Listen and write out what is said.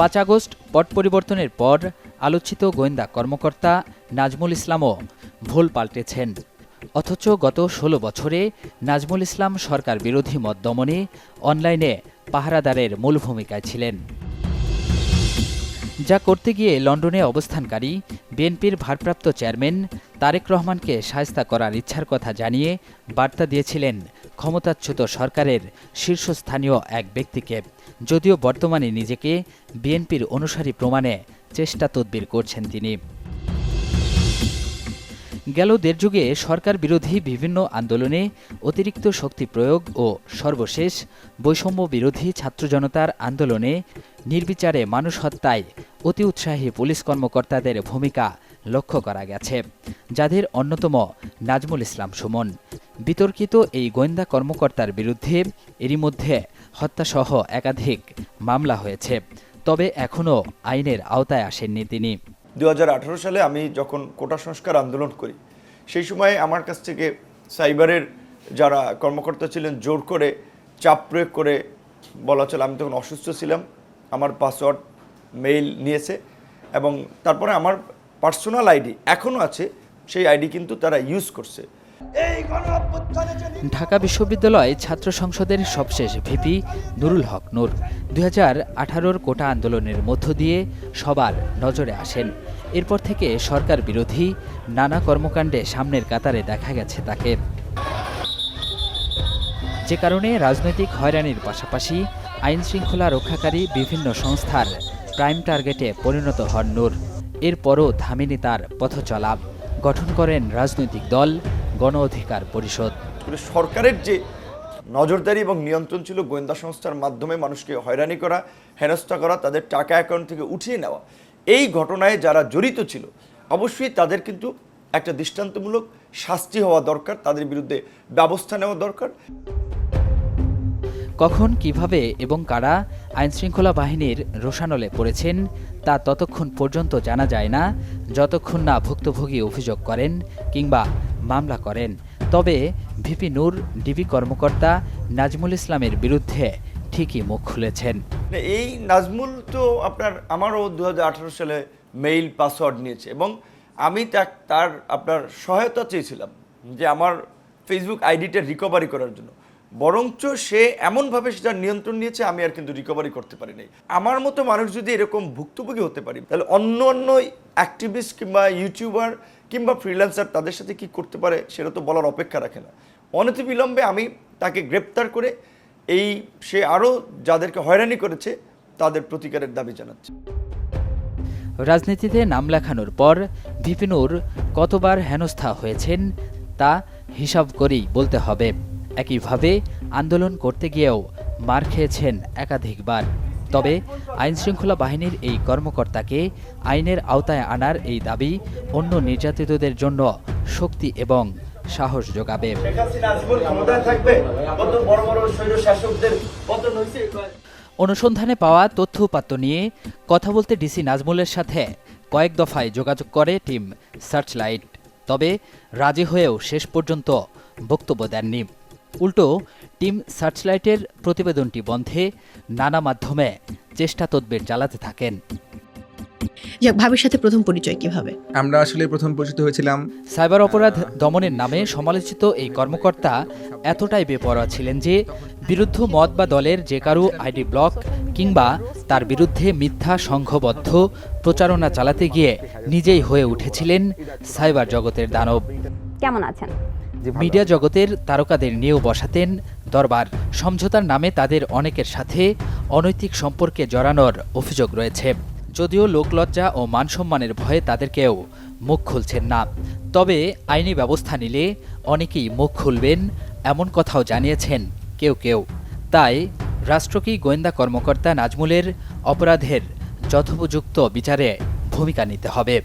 5 August পট পরিবর্তনের পর আলোচিত গোয়েন্দা কর্মকর্তা নাজমুল ইসলামও ভুল পাল্টেছেন। অথচ গত 16 বছরে নাজমুল ইসলাম সরকার বিরোধী মত দমনে অনলাইনে পাহারাদারের মূল ভূমিকায় ছিলেন। যা করতে গিয়ে লন্ডনে অবস্থানকারী বিএনপির ভারপ্রাপ্ত চেয়ারম্যান তারেক রহমানকে শায়েস্তা করার ইচ্ছার কথা জানিয়ে বার্তা দিয়েছিলেন ক্ষমতাচ্যুত সরকারের শীর্ষস্থানীয় এক ব্যক্তিকে, যদিও বর্তমানে নিজেকে বিএনপির অনুসারী প্রমাণে চেষ্টা তদবির করছেন তিনি। গেল দেড় যুগে সরকার বিরোধী বিভিন্ন আন্দোলনে অতিরিক্ত শক্তি প্রয়োগ ও সর্বশেষ বৈষম্য বিরোধী ছাত্র জনতার আন্দোলনে নির্বিচারে মানুষ হত্যায় অতি উৎসাহী পুলিশ কর্মকর্তাদের ভূমিকা লক্ষ্য করা গেছে, যাদের অন্যতম নাজমুল ইসলাম সুমন। বিতর্কিত এই গোয়েন্দা কর্মকর্তার বিরুদ্ধে এরই মধ্যে হত্যাসহ একাধিক মামলা হয়েছে, তবে এখনও আইনের আওতায় আসেননি তিনি। 2018 সালে আমি যখন কোটা সংস্কার আন্দোলন করি, সেই সময় আমার কাছ থেকে সাইবারের যারা কর্মকর্তা ছিলেন জোর করে চাপ প্রয়োগ করে, বলা চলে আমি তখন অসুস্থ ছিলাম, আমার পাসওয়ার্ড মেইল নিয়েছে এবং তারপরে আমার পার্সোনাল আইডি এখনও আছে, সেই আইডি কিন্তু তারা ইউজ করছে। ঢাকা বিশ্ববিদ্যালয় ছাত্র সংসদের সবশেষ ভিপি নুরুল হক নূর 2018-র কোটা আন্দোলনের মধ্য দিয়ে সবার নজরে আসেন। এরপর থেকে সরকার বিরোধী নানা কর্মকাণ্ডে সামনের কাতারে দেখা গেছে তাকে, যে কারণে রাজনৈতিক হয়রানির পাশাপাশি আইন শৃঙ্খলা রক্ষাকারী বিভিন্ন সংস্থার প্রাইম টার্গেটে পরিণত হন নূর। এরপরও থামেনি তার পথচলা, গঠন করেন রাজনৈতিক দল গণ অধিকার পরিষদ। সরকারের যে নজরদারি এবং নিয়ন্ত্রণ ছিল গোয়েন্দা সংস্থার মাধ্যমে মানুষকে হয়রানি করা, হেনস্থা করা, তাদের টাকা অ্যাকাউন্ট থেকে উঠিয়ে নেওয়া, এই ঘটনায় যারা জড়িত ছিল অবশ্যই তাদের কিন্তু একটা দৃষ্টান্তমূলক শাস্তি হওয়া দরকার, তাদের বিরুদ্ধে ব্যবস্থা নেওয়া দরকার। কখন কিভাবে এবং কারা আইনশৃঙ্খলা বাহিনীর রোষানলে পড়েছেন তা ততক্ষণ পর্যন্ত জানা যায় না, যতক্ষণ না ভুক্তভোগী অভিযোগ করেন কিংবা মামলা করেন। তবে ভিপি নূর ডিবি কর্মকর্তা নাজমুল ইসলামের বিরুদ্ধে ঠিকই মুখ খুলেছেন। এই নাজমুল তো আমারও 2018 সালে মেইল পাসওয়ার্ড নিয়েছে এবং আমি তার সহায়তা চেয়েছিলাম যে আমার ফেসবুক আইডিটা রিকভারি করার জন্য, বরঞ্চ সে এমনভাবে সেটা নিয়ন্ত্রণ নিয়েছে আমি আর কিন্তু রিকভারি করতে পারি নাই। আমার মতো মানুষ যদি এরকম ভুক্তভোগী হতে পারি, তাহলে অন্য অ্যাক্টিভিস্ট কিংবা ইউটিউবার কিংবা ফ্রিল্যান্সার তাদের সাথে কি করতে পারে সেটা তো বলার অপেক্ষা রাখে না। অনতিবিলম্বে আমি তাকে গ্রেপ্তার করে সে আরও যাদেরকে হয়রানি করেছে তাদের প্রতিকারের দাবি জানাচ্ছে। রাজনীতিতে নাম লেখানোর পর ভিপি নূর কতবার হেনস্থা হয়েছেন তা হিসাব করেই বলতে হবে। একইভাবে আন্দোলন করতে গিয়েও মার খেয়েছেন একাধিকবার। তবে আইনশৃঙ্খলা বাহিনীর এই কর্মকর্তাকে আইনের আওতায় আনার এই দাবি অন্য নির্যাতিতদের জন্য শক্তি এবং সাহস যোগাবে। অনুসন্ধানে পাওয়া তথ্য উপাত্ত নিয়ে কথা বলতে ডিসি নাজমুলের সাথে কয়েক দফায় যোগাযোগ করে টিম সার্চলাইট, তবে রাজি হয়েও শেষ পর্যন্ত বক্তব্য দেননি। উল্টো টিম সার্চলাইটের প্রতিবেদনটি বন্ধে নানা মাধ্যমে চেষ্টা তদবির চালাতে থাকেন। ভাবির সাথে প্রথম পরিচয় কিভাবে? আমরা আসলে প্রথম পরিচিত হয়েছিলাম সাইবার অপরাধ দমনের নামে সমালোচিত এই কর্মকর্তা এতটাই বেপরোয়া ছিলেন যে বিরুদ্ধ মত বা দলের যে কারো আইডি ব্লক কিংবা তার বিরুদ্ধে মিথ্যা সংঘবদ্ধ প্রচারণা চালাতে গিয়ে নিজেই হয়ে উঠেছিলেন সাইবার জগতের দানব। কেমন আছেন? মিডিয়া জগতের তারকাদের নিয়েও বসাতেন দরবার। সমঝোতার নামে তাদের অনেকের সাথে অনৈতিক সম্পর্কে জড়ানোর অভিযোগ রয়েছে, যদিও লোকলজ্জা ও মানসম্মানের ভয়ে তাদের কেউ মুখ খুলছেন না। তবে আইনি ব্যবস্থা নিলে অনেকেই মুখ খুলবেন এমন কথাও জানিয়েছেন কেউ কেউ। তাই রাষ্ট্রকেই গোয়েন্দা কর্মকর্তা নাজমুলের অপরাধের যথোপযুক্ত বিচারে ভূমিকা নিতে হবে।